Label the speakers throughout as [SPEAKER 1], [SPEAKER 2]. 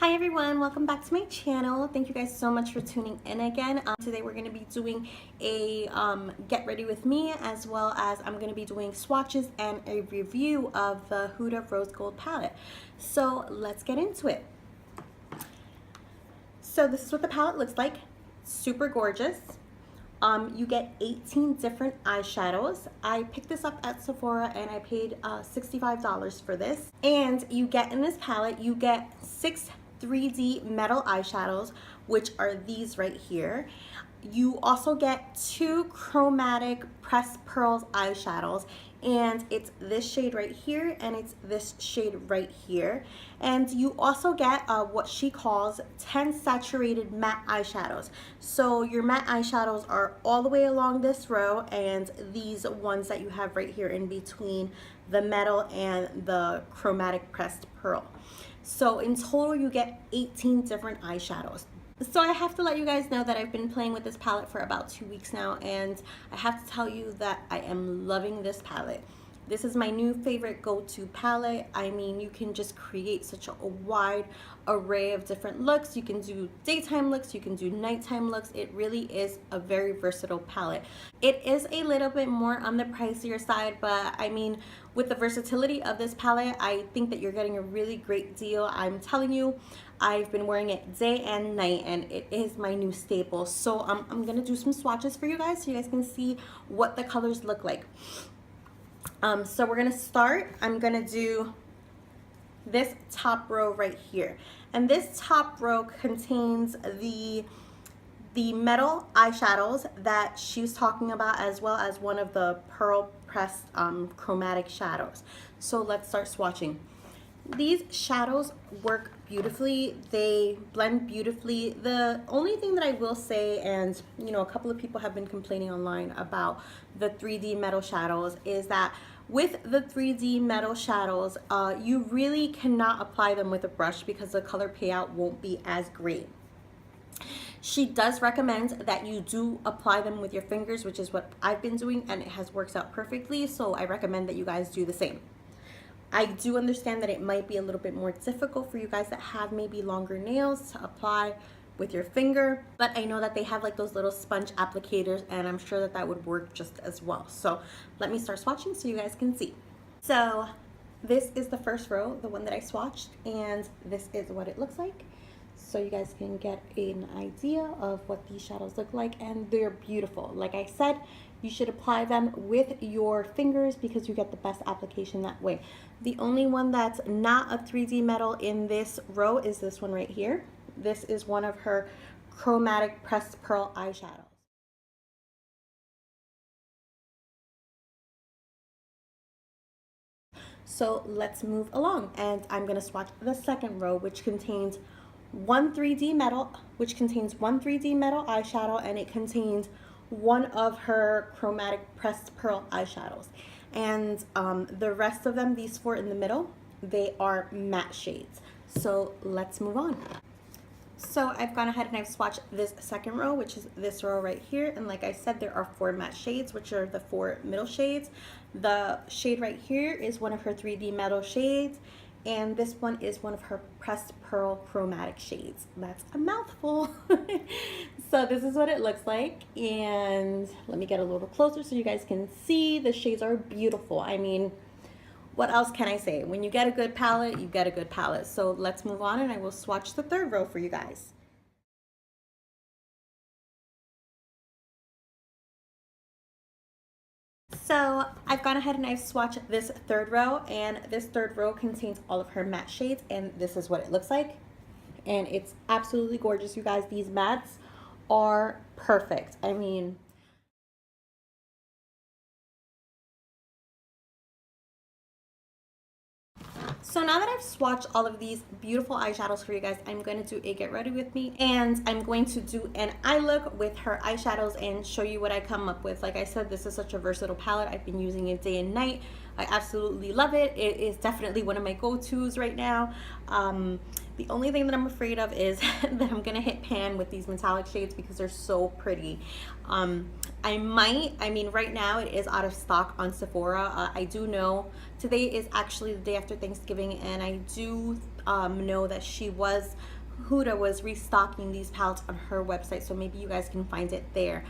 [SPEAKER 1] Hi everyone, welcome back to my channel. Thank you guys so much for tuning in again. Today we're going to be doing a get ready with me, as well as I'm going to be doing swatches and a review of the Huda Rose Gold palette. So let's get into it. So this is what the palette looks like. Super gorgeous. You get 18 different eyeshadows. I picked this up at Sephora and I paid $65 for this. And you get in this palette, you get 6 3D metal eyeshadows, which are these right here. You also get 2 chromatic pressed pearls eyeshadows, and it's this shade right here and it's this shade right here. And you also get what she calls 10 saturated matte eyeshadows. So your matte eyeshadows are all the way along this row, and these ones that you have right here in between the metal and the chromatic pressed pearl. So in total you get 18 different eyeshadows. So I have to let you guys know that I've been playing with this palette for about 2 weeks now, and I have to tell you that I am loving this palette. This is my new favorite go-to palette. I mean, you can just create such a wide array of different looks. You can do daytime looks, you can do nighttime looks. It really is a very versatile palette. It is a little bit more on the pricier side, but I mean, with the versatility of this palette, I think that you're getting a really great deal. I'm telling you, I've been wearing it day and night, and it is my new staple. So I'm gonna do some swatches for you guys so you guys can see what the colors look like. So we're gonna start. I'm gonna do this top row right here, and this top row contains the metal eyeshadows that she was talking about, as well as one of the pearl pressed chromatic shadows. So let's start swatching. These shadows work beautifully, they blend beautifully. The only thing that I will say, and you know, a couple of people have been complaining online about the 3D metal shadows, is that with the 3D metal shadows, you really cannot apply them with a brush because the color payout won't be as great. She does recommend that you do apply them with your fingers, which is what I've been doing, and it has worked out perfectly. So I recommend that you guys do the same. I do understand that it might be a little bit more difficult for you guys that have maybe longer nails to apply with your finger, but I know that they have like those little sponge applicators, and I'm sure that that would work just as well. So let me start swatching so you guys can see. So this is the first row, the one that I swatched, and this is what it looks like. So you guys can get an idea of what these shadows look like, and they're beautiful. Like I said, you should apply them with your fingers because you get the best application that way. The only one that's not a 3D metal in this row is this one right here. This is one of her chromatic pressed pearl eyeshadows. So let's move along, and I'm gonna swatch the second row, which contains one 3D metal eyeshadow, and it contains one of her chromatic pressed pearl eyeshadows. And the rest of them, these 4 in the middle, they are matte shades. So let's move on. So I've gone ahead and I've swatched this second row, which is this row right here. And like I said, there are 4 matte shades, which are the 4 middle shades. The shade right here is one of her 3D metal shades, and this one is one of her pressed pearl chromatic shades. That's a mouthful. So this is what it looks like, and let me get a little closer so you guys can see. The shades are beautiful. I mean, what else can I say? When you get a good palette, you get a good palette. So let's move on, and I will swatch the third row for you guys. So I've gone ahead and I've swatched this third row, and this third row contains all of her matte shades, and this is what it looks like. And it's absolutely gorgeous, you guys. These mattes are perfect. I mean, so now that I've swatched all of these beautiful eyeshadows for you guys, I'm going to do a get ready with me, and I'm going to do an eye look with her eyeshadows and show you what I come up with. Like I said, this is such a versatile palette. I've been using it day and night. I absolutely love it. It is definitely one of my go-tos right now. The only thing that I'm afraid of is that I'm gonna hit pan with these metallic shades because they're so pretty. I mean right now it is out of stock on Sephora. I do know today is actually the day after Thanksgiving, and I do know that Huda was restocking these palettes on her website, so maybe you guys can find it there.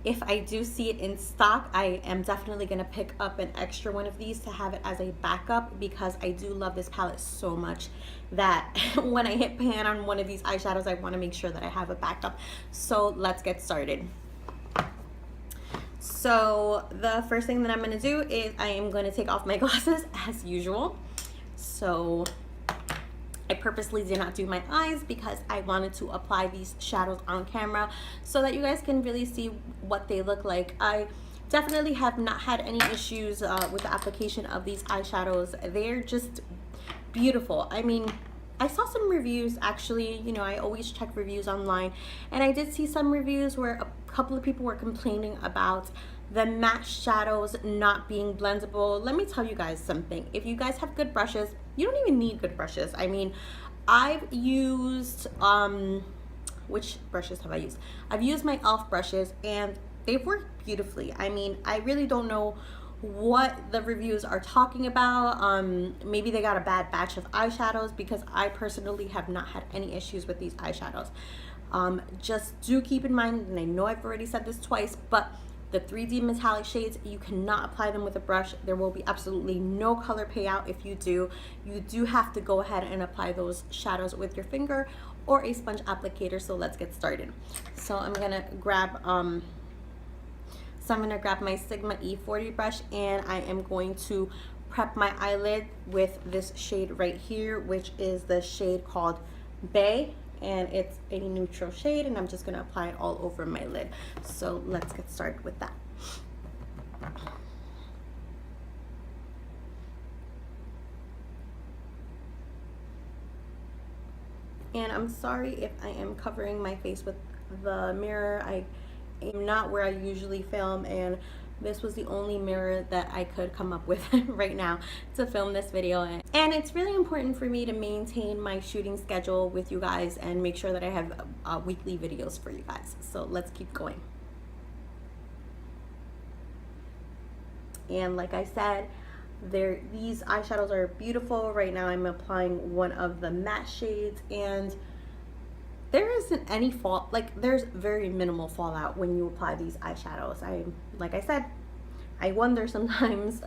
[SPEAKER 1] If I do see it in stock, I am definitely going to pick up an extra one of these to have it as a backup, because I do love this palette so much that when I hit pan on one of these eyeshadows, I want to make sure that I have a backup. So let's get started. So the first thing that I'm going to do is I am going to take off my glasses as usual. So I purposely did not do my eyes because I wanted to apply these shadows on camera so that you guys can really see what they look like. I definitely have not had any issues with the application of these eyeshadows. They're just beautiful. I mean, I saw some reviews actually, you know, I always check reviews online, and I did see some reviews where a couple of people were complaining about the matte shadows not being blendable. Let me tell you guys something. If you guys have good brushes, you don't even need good brushes. I mean, I've used, which brushes have I used? I've used my e.l.f. brushes and they've worked beautifully. I mean, I really don't know what the reviews are talking about. Maybe they got a bad batch of eyeshadows, because I personally have not had any issues with these eyeshadows. Just do keep in mind, and I know I've already said this twice, but the 3D metallic shades, you cannot apply them with a brush. There will be absolutely no color payout if you do. You do have to go ahead and apply those shadows with your finger or a sponge applicator. So let's get started. So I'm gonna grab my Sigma E40 brush, and I am going to prep my eyelid with this shade right here, which is the shade called Bay, and it's a neutral shade, and I'm just gonna apply it all over my lid. So let's get started with that. And I'm sorry if I am covering my face with the mirror. I am not where I usually film, and this was the only mirror that I could come up with right now to film this video. And it's really important for me to maintain my shooting schedule with you guys and make sure that I have weekly videos for you guys. So let's keep going. And like I said, these eyeshadows are beautiful. Right now I'm applying one of the matte shades, and there isn't any fall, like there's very minimal fallout when you apply these eyeshadows. Like I said, I wonder sometimes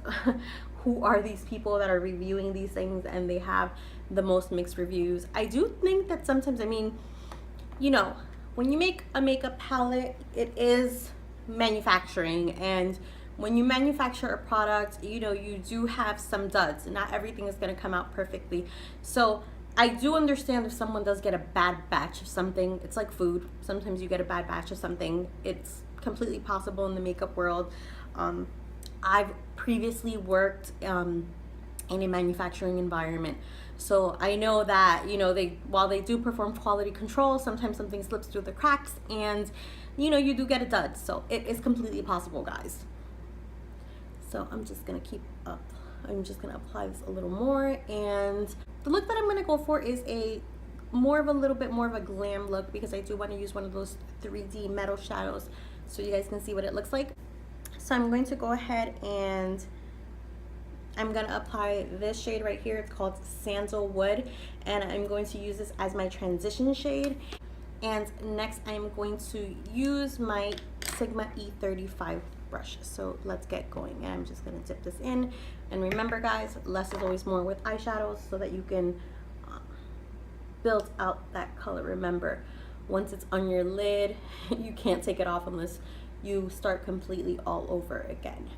[SPEAKER 1] who are these people that are reviewing these things and they have the most mixed reviews. I do think that sometimes, I mean, you know, when you make a makeup palette, it is manufacturing, and when you manufacture a product, you know, you do have some duds. Not everything is going to come out perfectly. So I do understand if someone does get a bad batch of something. It's like food. Sometimes you get a bad batch of something. It's completely possible in the makeup world. I've previously worked in a manufacturing environment, so I know that, you know, while they do perform quality control, sometimes something slips through the cracks, and you know, you do get a dud. So it is completely possible, guys. So I'm just gonna apply this a little more, and the look that I'm gonna go for is a little bit more of a glam look, because I do want to use one of those 3D metal shadows so you guys can see what it looks like. So I'm going to go ahead and I'm gonna apply this shade right here. It's called Sandalwood, and I'm going to use this as my transition shade. And next I'm going to use my Sigma E35 brush. So let's get going, and I'm just gonna dip this in. And remember guys, less is always more with eyeshadows, so that you can build out that color. Remember, once it's on your lid, you can't take it off unless you start completely all over again.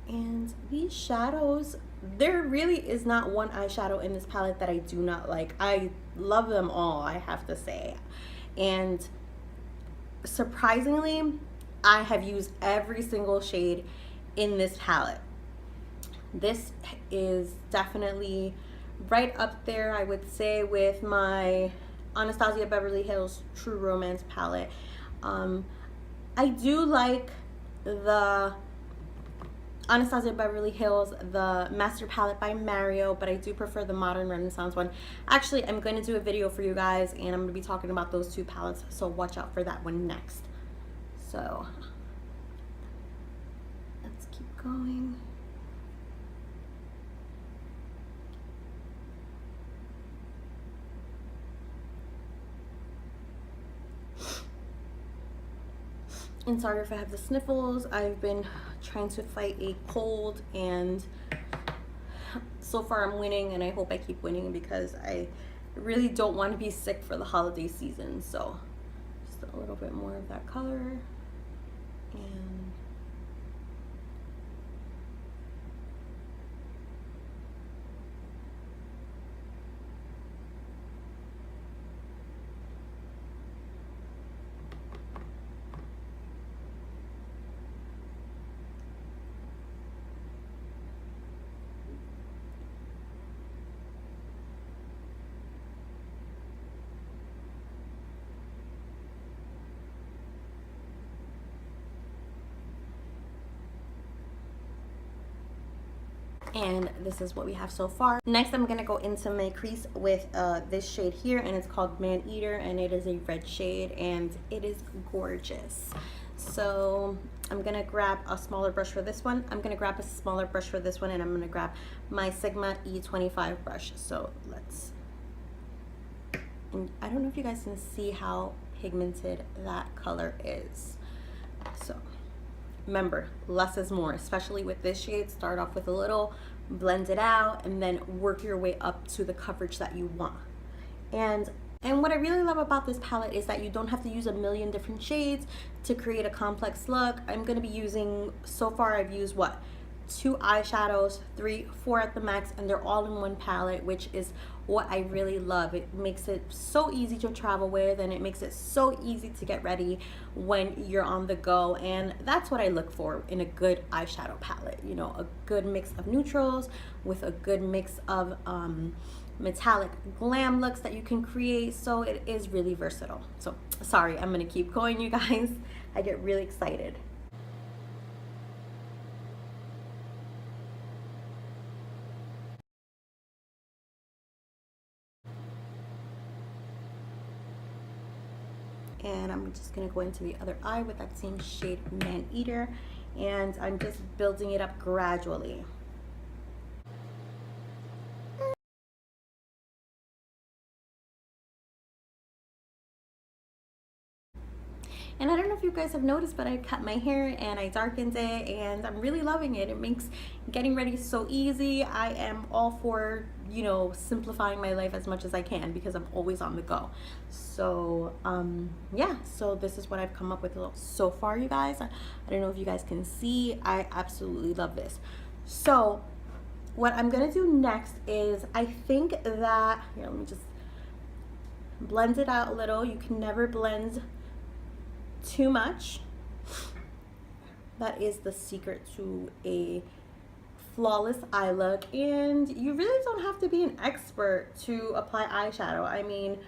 [SPEAKER 1] And these shadows, there really is not one eyeshadow in this palette that I do not like. I love them all, I have to say. And surprisingly, I have used every single shade in this palette. This is definitely right up there, I would say, with my Anastasia Beverly Hills True Romance palette. I do like the Anastasia Beverly Hills, the Master Palette by Mario, but I do prefer the Modern Renaissance one. Actually, I'm going to do a video for you guys, and I'm going to be talking about those two palettes, so watch out for that one next. So let's keep going. And sorry if I have the sniffles. I've been trying to fight a cold, and so far I'm winning, and I hope I keep winning because I really don't want to be sick for the holiday season. So just a little bit more of that color. And this is what we have so far. Next, I'm gonna go into my crease with this shade here, and it's called Man Eater, and it is a red shade, and it is gorgeous. So I'm gonna grab a smaller brush for this one. I'm gonna grab a smaller brush for this one, and I'm gonna grab my Sigma E25 brush. So let's, and I don't know if you guys can see how pigmented that color is. So remember, less is more, especially with this shade. Start off with a little, blend it out, and then work your way up to the coverage that you want. And what I really love about this palette is that you don't have to use a million different shades to create a complex look. I'm going to be using, so far I've used what, 2 eyeshadows, 3, 4 at the max, and they're all in one palette, which is what I really love. It makes it so easy to travel with, and it makes it so easy to get ready when you're on the go. And that's what I look for in a good eyeshadow palette. You know, a good mix of neutrals with a good mix of metallic glam looks that you can create. So it is really versatile. So sorry, I'm gonna keep going, you guys. I get really excited. And I'm just gonna go into the other eye with that same shade, Man Eater, and I'm just building it up gradually. And I don't know if you guys have noticed, but I cut my hair and I darkened it, and I'm really loving it. It makes getting ready so easy. I am all for, you know, simplifying my life as much as I can because I'm always on the go. So yeah, so this is what I've come up with so far, you guys. I don't know if you guys can see. I absolutely love this. So what I'm gonna do next is, I think that, here, let me just blend it out a little. You can never blend too much. That is the secret to a flawless eye look. And you really don't have to be an expert to apply eyeshadow. I mean,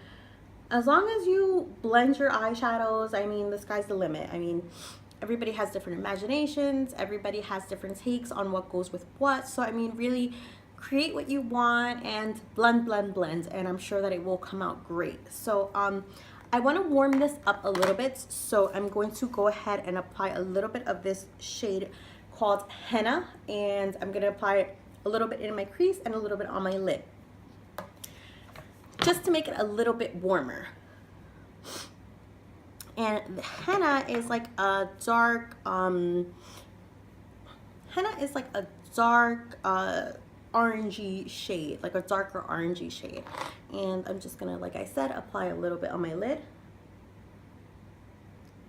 [SPEAKER 1] as long as you blend your eyeshadows, I mean, the sky's the limit. I mean, everybody has different imaginations, everybody has different takes on what goes with what. So I mean, really create what you want and blend, and I'm sure that it will come out great. So I want to warm this up a little bit, so I'm going to go ahead and apply a little bit of this shade called Henna, and I'm going to apply it a little bit in my crease and a little bit on my lid, just to make it a little bit warmer. And the henna is like a dark, henna is like a dark orangey shade, like a darker orangey shade. And I'm just gonna, like I said, apply a little bit on my lid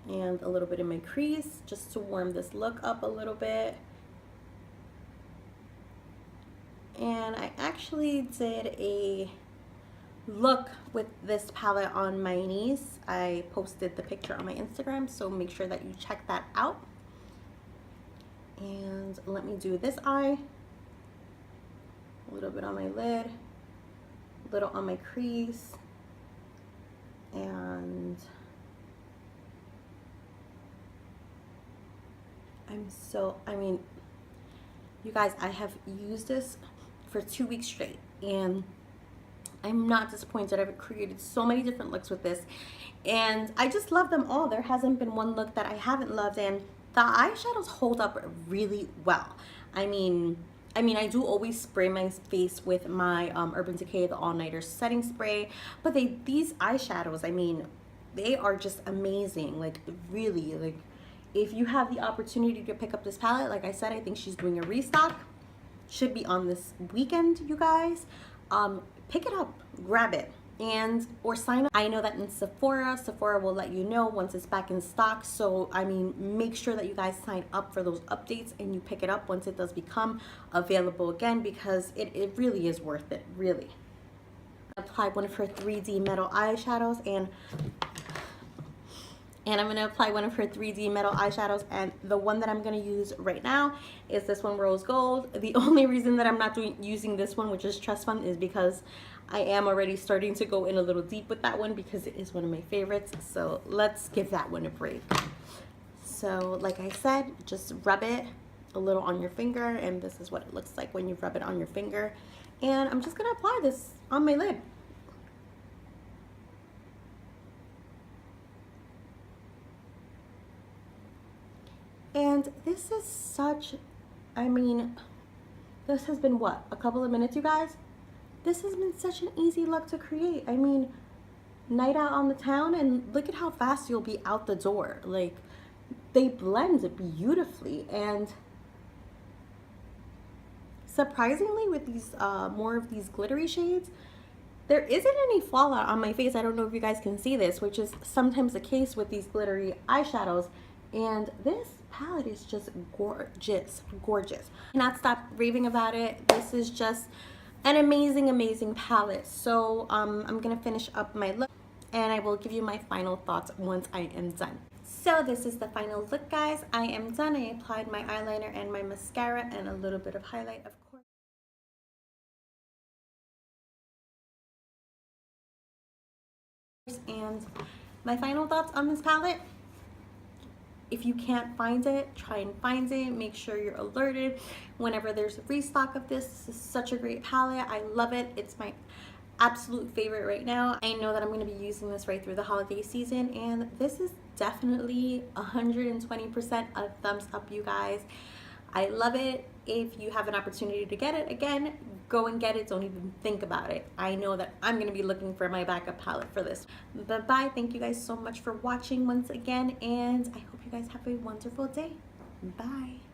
[SPEAKER 1] and a little bit in my crease, just to warm this look up a little bit. And I actually did a look with this palette on my niece. I posted the picture on my Instagram, so make sure that you check that out. And let me do this eye. A little bit on my lid, a little on my crease, and I mean, You guys, I have used this for 2 weeks straight, and I'm not disappointed. I've created so many different looks with this, and I just love them all. There hasn't been one look that I haven't loved, and the eyeshadows hold up really well. I mean, I do always spray my face with my Urban Decay the All Nighter setting spray, but these eyeshadows, I mean, they are just amazing. Like, really, like, if you have the opportunity to pick up this palette, like I said, I think she's doing a restock. Should be on this weekend, you guys. Pick it up, grab it, and or sign up. I know that in Sephora will let you know once it's back in stock. So I mean, make sure that you guys sign up for those updates and you pick it up once it does become available again, because it really is worth it, really. I applied one of her 3D metal eyeshadows, and I'm going to apply one of her 3D metal eyeshadows, and the one that I'm going to use right now is this one, Rose Gold. The only reason that I'm not using this one, which is Trust Fund, is because I am already starting to go in a little deep with that one because it is one of my favorites. So let's give that one a break. So like I said, just rub it a little on your finger, and this is what it looks like when you rub it on your finger. And I'm just going to apply this on my lid. And this is such, I mean, this has been what, a couple of minutes, you guys? This has been such an easy look to create. I mean, night out on the town, and look at how fast you'll be out the door. Like, they blend beautifully, and surprisingly with these more of these glittery shades, there isn't any fallout on my face. I don't know if you guys can see this, which is sometimes the case with these glittery eyeshadows. And this palette is just gorgeous, gorgeous. I cannot stop raving about it. This is just an amazing, amazing palette. So I'm gonna finish up my look, and I will give you my final thoughts once I am done. So this is the final look, guys. I am done. I applied my eyeliner and my mascara and a little bit of highlight, of course. And my final thoughts on this palette: if you can't find it, try and find it. Make sure you're alerted whenever there's a restock of this. This is such a great palette. I love it. It's my absolute favorite right now. I know that I'm going to be using this right through the holiday season, and this is definitely 120% a thumbs up, you guys. I love it. If you have an opportunity to get it, again, go and get it. Don't even think about it. I know that I'm going to be looking for my backup palette for this. But bye. Thank you guys so much for watching once again, and I hope you guys have a wonderful day. Bye.